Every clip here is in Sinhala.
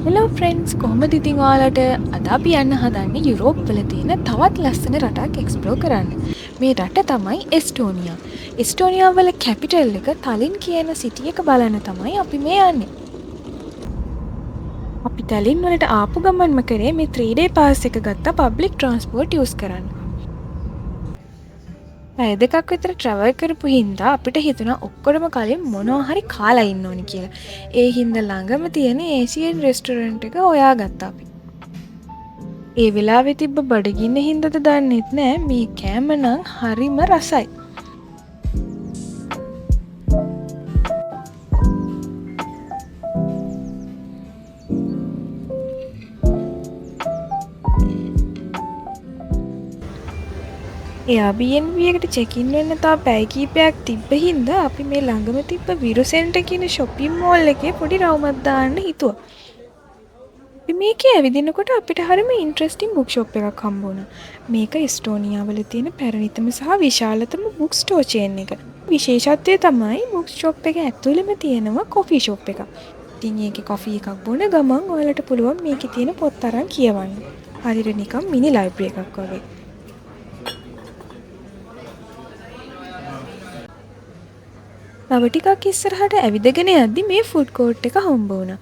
හෙලෝ ෆ්‍රෙන්ඩ්ස් කොහොමද ඉතින් ඔයාලට අද අපි යන්න හදන්නේ යුරෝප් වල තියෙන තවත් ලස්සන රටක් එක්ස්ප්ලෝර් කරන්න. මේ රට තමයි එස්ටෝනියා. එස්ටෝනියා වල කැපිටල් එක තලින් කියන සිටි එක බලන්න තමයි අපි මේ යන්නේ. අපි තලින් වලට ආපු ගමන්ම කරේ මේ 3-day පාස් එක ගත්තා පබ්ලික් ට්‍රාන්ස්පෝර්ට් යූස් කරන්න. පැය දෙකක් විතර ට්‍රැවල් කරපු හින්දා අපිට හිතුණා ඔක්කොටම කලින් මොනවා හරි කාලා ඉන්න ඕනි කියලා. ඒ හින්දා ළඟම තියෙන ඒසියන් රෙස්ටොරන්ට් එක හොයාගත්තා අපි. ඒ වෙලාවේ තිබ්බ බඩගින්න හින්දාද දන්නෙත් නෑ මේ කෑම නම් හරිම රසයි. Airbnb එකට චෙක් ඉන් වෙන්න තා පැය කීපයක් තිබ්බ හින්දා අපි මේ ළඟම තිබ්බ විරු සෙන්ටර් කියන shopping mall එකේ පොඩි රවුමක් දාන්න හිතුවා. අපි මේකේ ඇවිදිනකොට අපිට හරිම ඉන්ටරෙස්ටිං බුක් ෂොප් එකක් හම්බ වුණා. මේක එස්ටෝනියා වල තියෙන පැරණිතම සහ විශාලතම බුක් ස්ටෝර් චේන් එක. විශේෂත්වය තමයි බුක් ෂොප් එක ඇතුළෙම තියෙනවා කොෆි ෂොප් එකක්. ඉතින් ඒකේ කොෆි එකක් බොන ගමන් ඔයාලට පුළුවන් මේකේ තියෙන පොත් අරන් කියවන්න. හරියට නිකන් මිනි ලයිබ්‍රරි එකක් වගේ. තව ටිකක් ඉස්සරහට ඇවිදගෙන යද්දි මේ ෆුඩ් කෝට් එක හම්බ වුණා.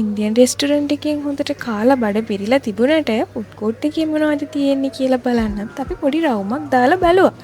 ඉන්දියන් රෙස්ටොරන්ට් එකකින් හොඳට කාලා බඩ පිරීලා තිබුණට ෆුඩ් කෝට් එකේ මොනවද තියෙන්නේ කියලා බලන්නත් අපි පොඩි රවුමක් දාලා බැලුවා.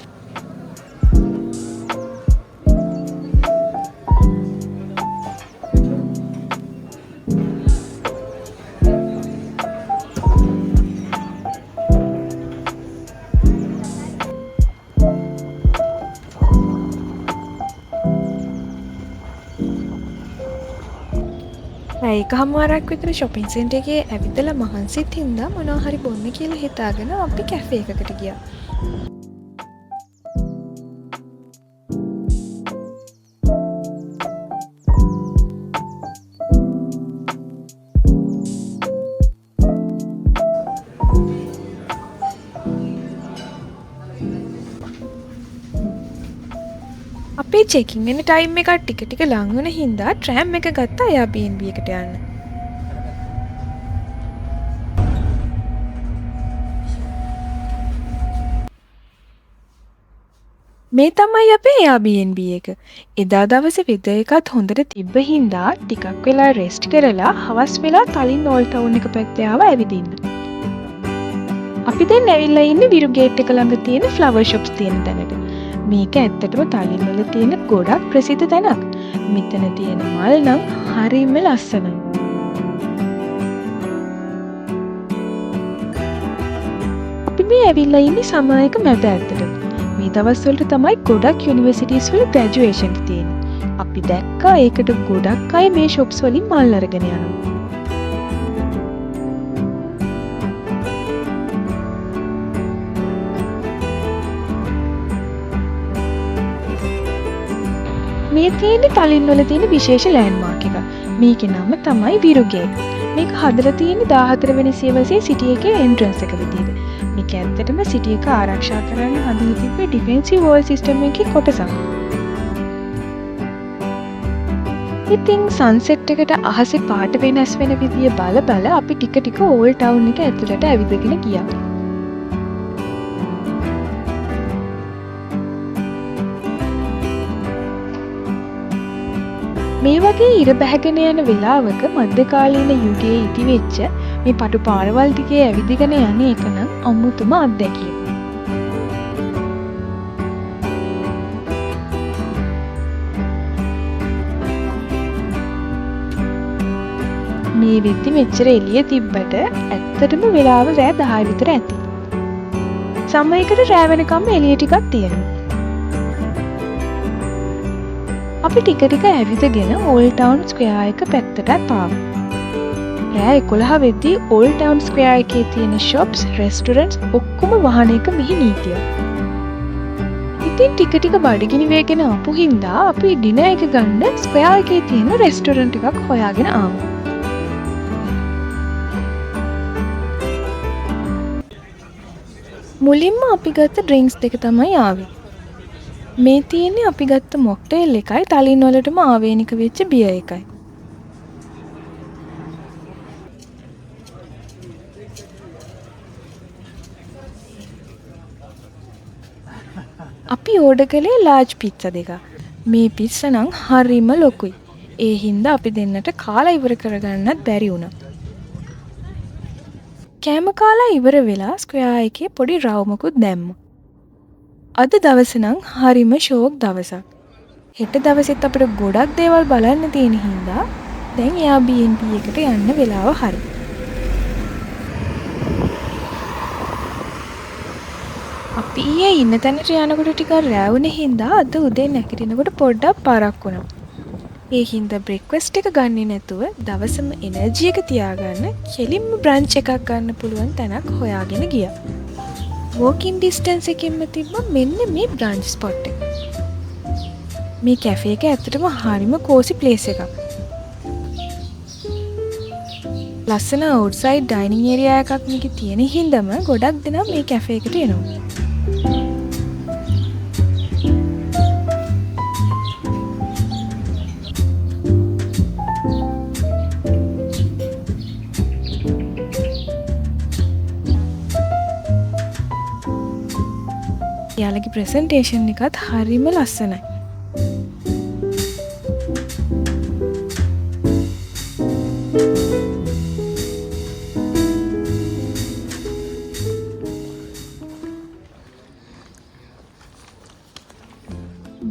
එකහමාරක් විතර shopping center එකේ ඇවිදලා මහන්සිත් හින්දා මොනවා හරි බොන්න කියලා හිතාගෙන අපි කැෆේ එකකට ගියා. අපේ චෙකින් වෙන ටයිම් එක ටික ලඟ වෙන හින්දා ට්‍රෑම් එක ගත්තා Airbnb එකට යන්න. මේ තමයි අපේ Airbnb එක. එදා දවසේ වෙදර් එකත් හොඳට තිබ්බ හින්දා ටිකක් වෙලා රෙස්ට් කරලා හවස් වෙලා තලින් ඕල් ටවුන් එක පැත්තේ ආව ඇවිදින්න. අපි දැන් ඇවිල්ලා ඉන්නේ විරු ගේට් එක ළඟ තියෙන ෆ්ලවර් ෂොප්ස් තියෙන තැනට. මේක ඇත්තටම තලින් වල තියෙන ගොඩක් ප්‍රසිද්ධ තැනක්. මෙතන තියෙන මල් නම් හරිම ලස්සනයි. අපි මේ ඇවිල්ලා ඉන්නේ සමයක මැද ඇත්තට. මේ දවස්වලට තමයි ගොඩක් යුනිවර්සිටිස් වල ග්‍රැජුවේෂන් තියෙන්නේ. අපි දැක්කා ඒකට ගොඩක් අය මේ ෂොප්ස් වලින් මල් අරගෙන යනවා. මේ තියෙන්නේ තලින් වල තියෙන විශේෂ ලෑන්ඩ්මාර්ක් එක. මේකේ නම තමයි විරු ගේට්. මේක හදලා තියෙන්නේ 14 වෙනි සියවසේ සිටි එකේ එන්ට්‍රන්ස් එක විදිහට. මේක ඇත්තටම සිටි එක ආරක්ෂා කරන්න හදලා තිබ්බ ඩිෆෙන්සිව් වෝල් සිස්ටම් එකේ කොටසක්. ඉතින් සන්සෙට් එකට අහසේ පාට වෙනස් වෙන විදිය බල අපි ටික ඕල් ටවුන් එක ඇතුළට ඇවිදගෙන ගියා. මේ වගේ ඉර බැහැගෙන යන වෙලාවක මධ්‍යකාලීන යුගයේ ඉදිවෙච්ච මේ පටු පාරවල් දිගේ ඇවිදගෙන යන එක නම් අමුතුම අත්දැකීම. මේ වෙද්දි මෙච්චර එළිය තිබ්බට ඇත්තටම වෙලාව රෑ 10 විතර ඇති. සමයකට රෑ වෙනකම් එළිය ටිකක් තියෙනවා. අපි ටික ඇවිදගෙන ඕල් ටවුන් ස්ක්වෙයාර් එක පැත්තටත් ආවා. රෑ 11 වෙද්දී ඕල් ටවුන් ස්ක්වෙයාර් එකේ තියෙන shops, restaurants ඔක්කොම වහන එක මෙහි නීතියක්. ඉතින් ටික බඩගිනි වේගෙන ආපු හින්දා අපි ඩිනර් එක ගන්න ස්ක්වෙයාර් එකේ තියෙන රෙස්ටොරන්ට් එකක් හොයාගෙන ආවා. මුලින්ම අපි ගත්ත ඩ්‍රින්ක්ස් දෙක තමයි ආවේ. මේ තියෙන්නේ අපි ගත්ත මොක්ටේල් එකයි තලින් වලටම ආවේනික වෙච්ච බියර් එකයි. අපි ඕඩර් කළේ ලාර්ජ් පිට්සා දෙකක්. මේ පිට්සා නම් හරිම ලොකුයි. ඒ හින්දා අපි දෙන්නට කාලා ඉවර කරගන්නත් බැරි වුණා. කෑම කාලා ඉවර වෙලා ස්ක්වයා එකේ පොඩි රවුමකුත් දැම්මා. අද දවස නම් හරිම ෂෝක් දවසක්. හෙට දවසෙත් අපිට ගොඩක් දේවල් බලන්න තියෙන හින්දා දැන් Airbnb එකට යන්න වෙලාව හරි. අපි ඊයේ ඉන්න තැනට යනකොට ටිකක් රැවුනේ හින්දා අද උදේ නැගිටිනකොට පොඩ්ඩක් පාරක් වුණා. ඒ හින්දා බ්‍රෙක්ෆාස්ට් එක ගන්නේ නැතුව දවසම එනර්ජි එක තියාගන්න කෙලින්ම බ්‍රන්ච් එකක් ගන්න පුළුවන් තැනක් හොයාගෙන ගියා. වෝකින් ඩිස්ටන්ස් එකකින්ම තිබ්බ මෙන්න මේ බ්‍රන්ච් ස්පොට් එක. මේ කැෆේ එක ඇත්තටම හරිම කෝසි ප්ලේස් එකක්. ලස්සන අවුට්සයිඩ් ඩයිනින් ඒරියා එකක් මේකේ තියෙන හින්දාම ගොඩක් දෙනා මේ කැෆේ එකට එනවා. යාලගේ ප්‍රසන්ටේෂන් එකත් හරිම ලස්සනයි.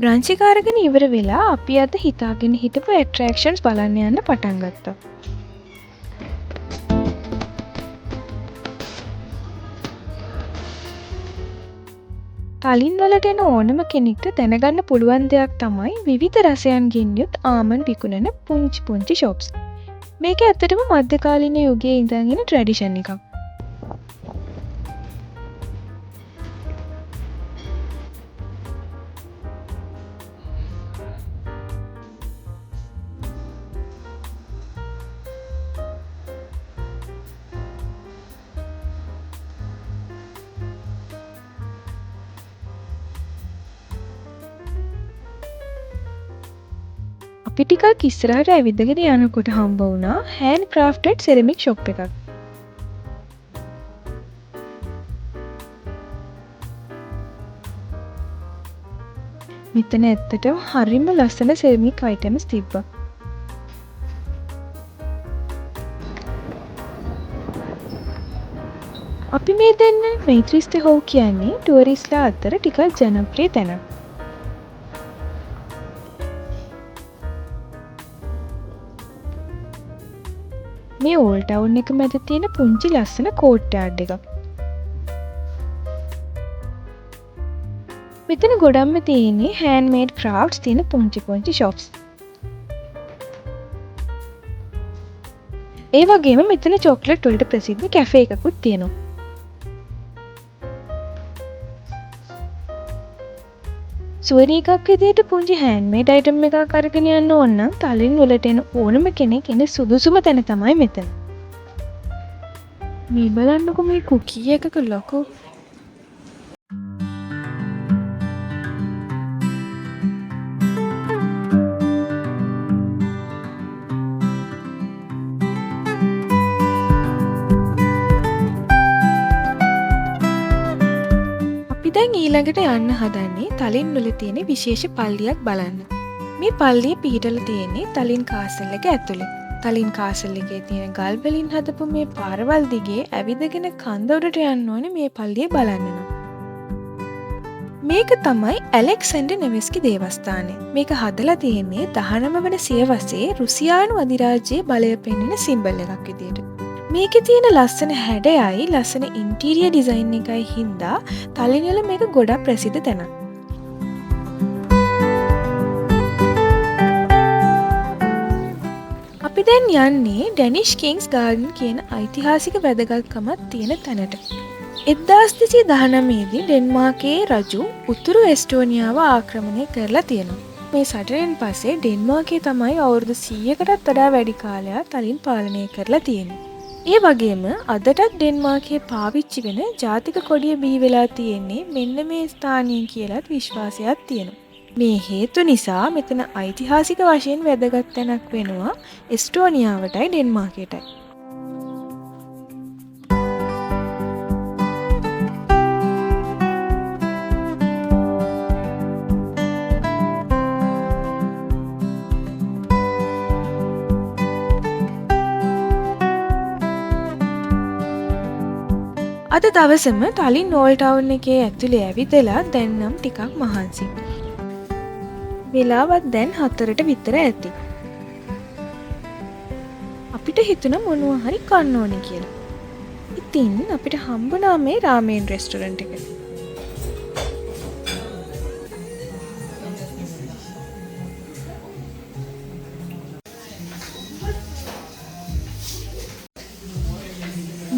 බ්‍රන්ච් එක අරගෙන ඉවර වෙලා අපි අද හිතාගෙන හිටපු ඇට්‍රැක්ෂන්ස් බලන්න යන්න පටන් ගත්තා. තලින් වලට එන ඕනම කෙනෙක්ට දැනගන්න පුළුවන් දෙයක් තමයි විවිධ රසයන්ගෙන් යුත් ආමන් විකුණන පුංචි පුංචි ෂොප්ස්. මේක ඇත්තටම මධ්‍යකාලීන යුගයේ ඉඳන් එන ට්‍රැඩිෂන් එකක්. අපි ටිකක් ඉස්සරහට ඇවිදගෙන යනකොට හම්බ වුණා හෑන්ඩ් ක්‍රාෆ්ටඩ් සෙරමික් ෂොප් එකක්. මෙතන ඇත්තටම හරිම ලස්සන සෙරමික් අයිටම්ස් තිබ්බා. අපි මේ දෙන්න මේත්‍රිස්ත හෝ කියන්නේ ටුවරිස්ලා අතර ටිකක් ජනප්‍රිය තැනක්. මේ ඕල්ඩ් ටවුන් එක මැද තියෙන පුංචි ලස්සන කෝට් යාඩ් එකක්. මෙතන ගොඩක්ම තියෙන්නේ හෑන්ඩ්මේඩ් ක්‍රාෆ්ට්ස් තියෙන පුංචි පුංචි ෂොප්ස්. ඒ වගේම මෙතන චොක්ලට් වලට ප්‍රසිද්ධ කැෆේ එකකුත් තියෙනවා. සුවරි එකක් විදියට පුංචි හෑන්ඩ්මේඩ් අයිටම් එකක් අරගෙන යන්න ඕන නම් තලින් වලට එන ඕනම කෙනෙක් එන සුදුසුම තැන තමයි මෙතන. මේ බලන්නකො මේ කුකී එකක ලොකු දැන් ඊළඟට යන්න හදන්නේ තලින් වල තියෙන විශේෂ පල්ලියක් බලන්න. මේ පල්ලිය පිහිටලා තියෙන්නේ තලින් කාසල් එක ඇතුලේ. තලින් කාසල් එකේ තියෙන ගල් වලින් හදපු මේ පාරවල් දිගේ ඇවිදගෙන කන්ද උඩට යන්න ඕනේ මේ පල්ලිය බලන්න නම්. මේක තමයි ඇලෙක්සැන්ඩර් නෙවෙස්කි දේවස්ථානය. මේක හදලා තියෙන්නේ 19 වන සියවසේ රුසියානු අධිරාජ්‍යයේ බලය පෙන්වන සිම්බල් එකක් විදියට. මේකේ තියෙන ලස්සන හැඩයයි ලස්සන ඉන්ටීරියර් ඩිසයින් එකයි හින්දා තලින් වල මේක ගොඩක් ප්‍රසිද්ධ තැනක්. අපි දැන් යන්නේ ඩැනිෂ් කිංස් ගාඩන් කියන ඓතිහාසික වැදගත්කමක් තියෙන තැනට. 1219 දී ඩෙන්මාර්කයේ රජු උතුරු එස්ටෝනියාව ආක්‍රමණය කරලා තියෙනවා. මේ සටනෙන් පස්සේ ඩෙන්මාර්කයේ තමයි අවුරුදු 100කටත් වඩා වැඩි කාලයක් තලින් පාලනය කරලා තියෙන්නේ. ඒ වගේම අදටත් ඩෙන්මාර්කයේ පාවිච්චි වෙන ජාතික කොඩිය බිහි වෙලා තියෙන්නේ මෙන්න මේ ස්ථානයේ කියලාත් විශ්වාසයක් තියෙනවා. මේ හේතු නිසා මෙතන ඓතිහාසික වශයෙන් වැදගත් තැනක් වෙනවා එස්ටෝනියාවටයි ඩෙන්මාර්කයටයි. අද දවසම තලින් ඕල් ටවුන් එකේ ඇතුලේ ඇවිදලා දැන් නම් ටිකක් මහන්සි. වෙලාවත් දැන් 4ට විතර ඇති. අපිට හිතුණා මොනවා හරි කන්න ඕනේ කියලා. ඉතින් අපිට හම්බුණා මේ රාමේන් රෙස්ටොරන්ට් එක.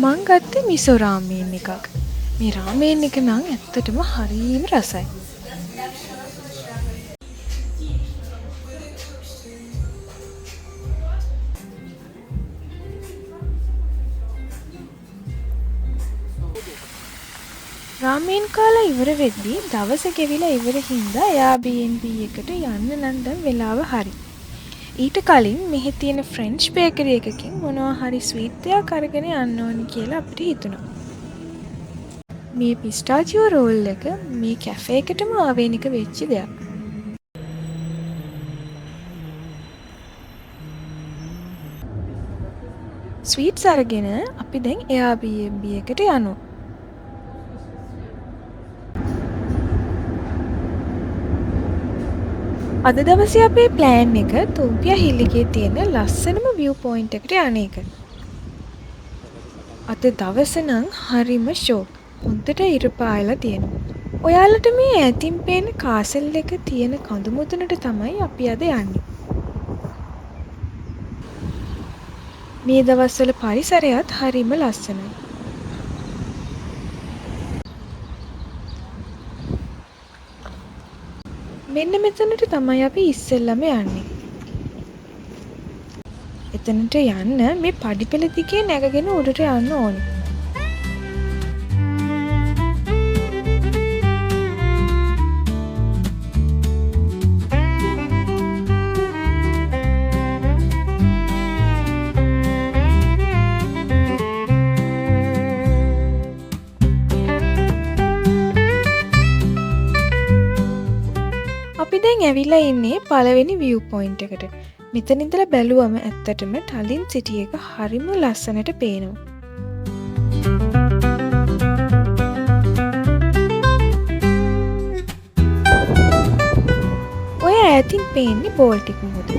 මං ගත්තේ මිසෝ රාමේන් එකක්. මේ රාමේන් එක නම් ඇත්තටම හරිම රසයි. රාමේන් කාලා ඉවර වෙද්දී දවස ගෙවිලා ඉවර හින්දා Airbnb එකට යන්න නම් දැන් වෙලාව හරි. ඊට කලින් මෙහි තියෙන ෆ්‍රෙන්ච් බේකරි එකකින් මොනවා හරි ස්වීට් එකක් අරගෙන යන්න ඕනි කියලා අපිට හිතුණා. මේ පිස්ටාචියෝ රෝල් එක මේ කැෆේ එකටම ආවේනික වෙච්ච දෙයක්. ස්වීට්ස් අරගෙන අපි දැන් Airbnb එකට යනවා. අද දවසේ අපේ ප්ලෑන් එක තුම්පියා හිල් එකේ තියෙන ලස්සනම view point එකට යන එක. අද දවස නම් හරිම ෂෝක්. හොඳට ඉර පායලා තියෙනවා. ඔයාලට මේ ඈතින් පේන කාසල් එක තියෙන කඳු මුදුනට තමයි අපි අද යන්නේ. මේ දවස්වල පරිසරයත් හරිම ලස්සනයි. මෙන්න මෙතනට තමයි අපි ඉස්සෙල්ලම යන්නේ. එතනට යන්න මේ පඩිපෙළ දිගේ නැගගෙන උඩට යන්න ඕනේ. අපි දැන් ඇවිල්ලා ඉන්නේ පළවෙනි view point එකට. මෙතන ඉඳලා බැලුවම ඇත්තටම ටලින් සිටි එක හරිම ලස්සනට පේනවා. ඔය ඈතින් පේන්නේ බෝල්ටික් මුහුද.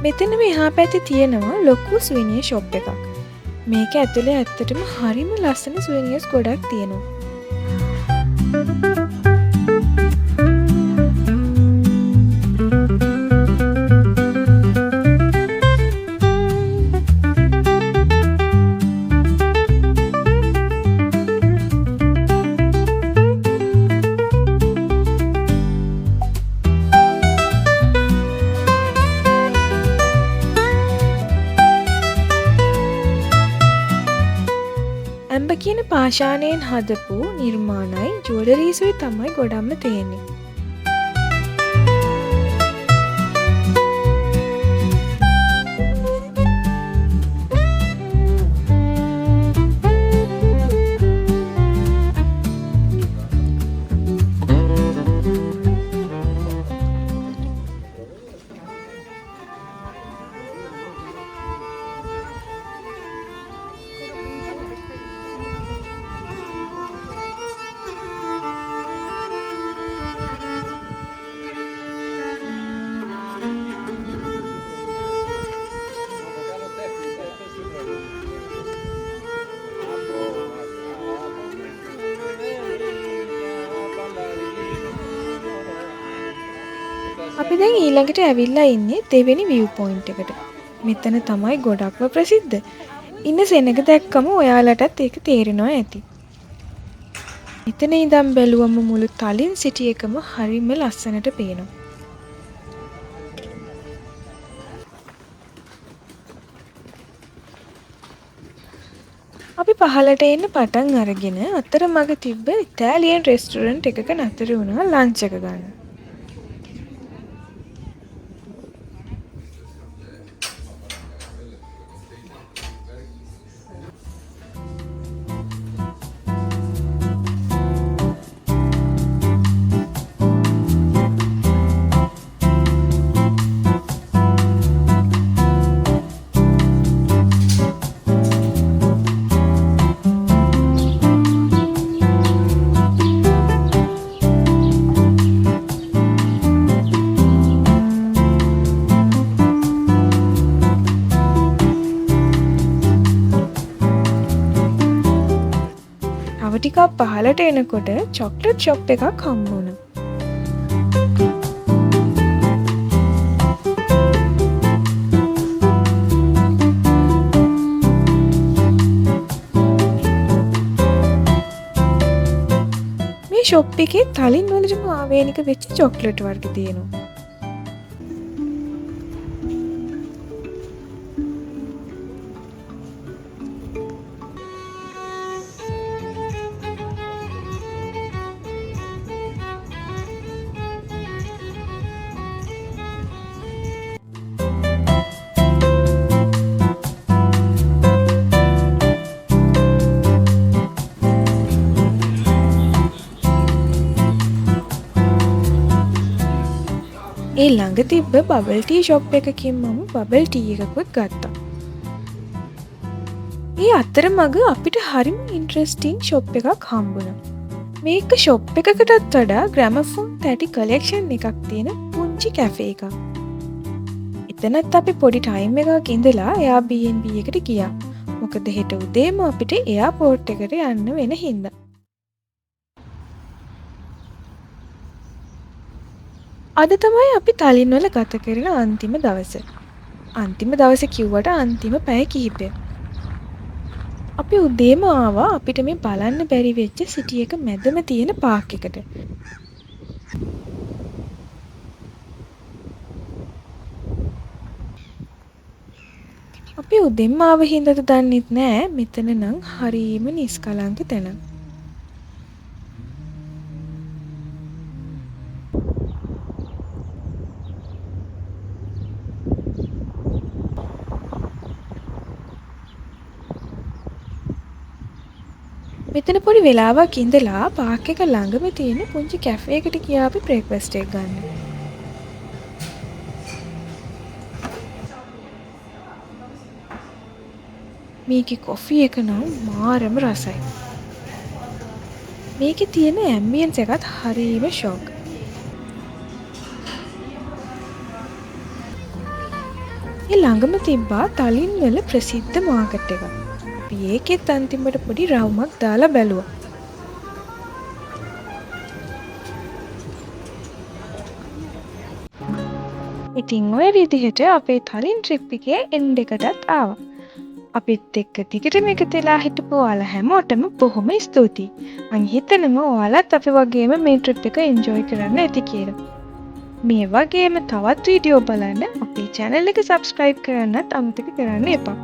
මෙතන මෙහා පැත්තේ තියෙනවා ලොකු සුවෙනියර් ෂොප් එකක්. මේක ඇතුලේ ඇත්තටම හරිම ලස්සන සුවෙනියර්ස් ගොඩක් තියෙනවා. ඇම්බ කියන පාෂාණයෙන් හදපු නිර්මාණයි ජුවලරීසුයි තමයි ගොඩක්ම තියෙන්නේ. අපි දැන් ඊළඟට ඇවිල්ලා ඉන්නේ දෙවෙනි view point එකට. මෙතන තමයි ගොඩක්ම ප්‍රසිද්ධ. ඉන්න සෙනඟ දැක්කම ඔයාලටත් ඒක තේරෙනවා ඇති. මෙතන ඉඳන් බැලුවම මුළු තලින් සිටි එකම හරිම ලස්සනට පේනවා. අපි පහලට එන්න පටන් අරගෙන අතරමඟ තිබ්බ ඉතාලියන් රෙස්ටොරන්ට් එකක නතර වුණා ලන්ච් එක ගන්න. පහලට එනකොට චොක්ලට් ෂොප් එකක් හම්බ වුණා. මේ ෂොප් එකේ තලින් වලටම ආවේනික වෙච්ච චොක්ලට් වර්ග තියෙනවා. ඒ ළඟ තිබ්බ බබල් ටී ෂොප් එකකින් මම බබල් ටී එකකුත් ගත්තා. ඒ අතරමඟ අපිට හරිම ඉන්ට්‍රස්ටිං ෂොප් එකක් හම්බුණා. මේක ෂොප් එකකටත් වඩා ග්‍රැමෆෝන් තැටි කලෙක්ෂන් එකක් තියෙන පුංචි කැෆේ එකක්. එතනත් අපි පොඩි ටයිම් එකක් ඉඳලා Airbnb එකට ගියා. මොකද හෙට උදේම අපිට එයාපෝට් එකට යන්න වෙන හින්දා. අද තමයි අපි තලින් වල ගත කරන අන්තිම දවස. අන්තිම දවස කිව්වට අන්තිම පැය කිහිපය. අපි උදේම ආවා අපිට මේ බලන්න බැරි වෙච්ච සිටි එක මැදම තියෙන පාක් එකට. අපි උදෙන්ම ආව හින්දාද දන්නෙත් නෑ මෙතන නම් හරීම නිස්කලංක තැන. මෙතන පොඩි වෙලාවක් ඉඳලා පාක් එක ළඟම තියෙන පුංචි කැෆේ එකට ගියා අපි බ්‍රේක්ෆාස්ට් එක ගන්න. මේකේ කොෆි එක නම් මාරම රසයි. මේකේ තියෙන ඇම්බියන්ස් එකත් හරිම ෂොක්. ඒ ළඟම තිබ්බා තලින් වල ප්‍රසිද්ධ මාකට් එකක්. අපි ඒකෙත් අන්තිමට පොඩි රවුමක් දාලා බැලුවා. ඉතින් ඔය විදිහට අපේ තලින් ට්‍රිප් එකේ එන්ඩ් එකටත් ආවා. අපිත් එක්ක දිගටම එකතු වෙලා හිටපු ඔයාලා හැමෝටම බොහොම ස්තුතියි. මං හිතනවා ඔයාලත් අපි වගේම මේ ට්‍රිප් එක එන්ජොයි කරන්න ඇති කියලා. මේ වගේම තවත් වීඩියෝ බලන්න අපේ channel එක subscribe කරන්නත් අමතක කරන්න එපා.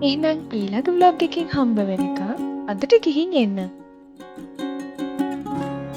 එහෙනම් ඊළඟ vlog එකකින් හම්බ වෙනකම් අදට ගිහින් එන්න.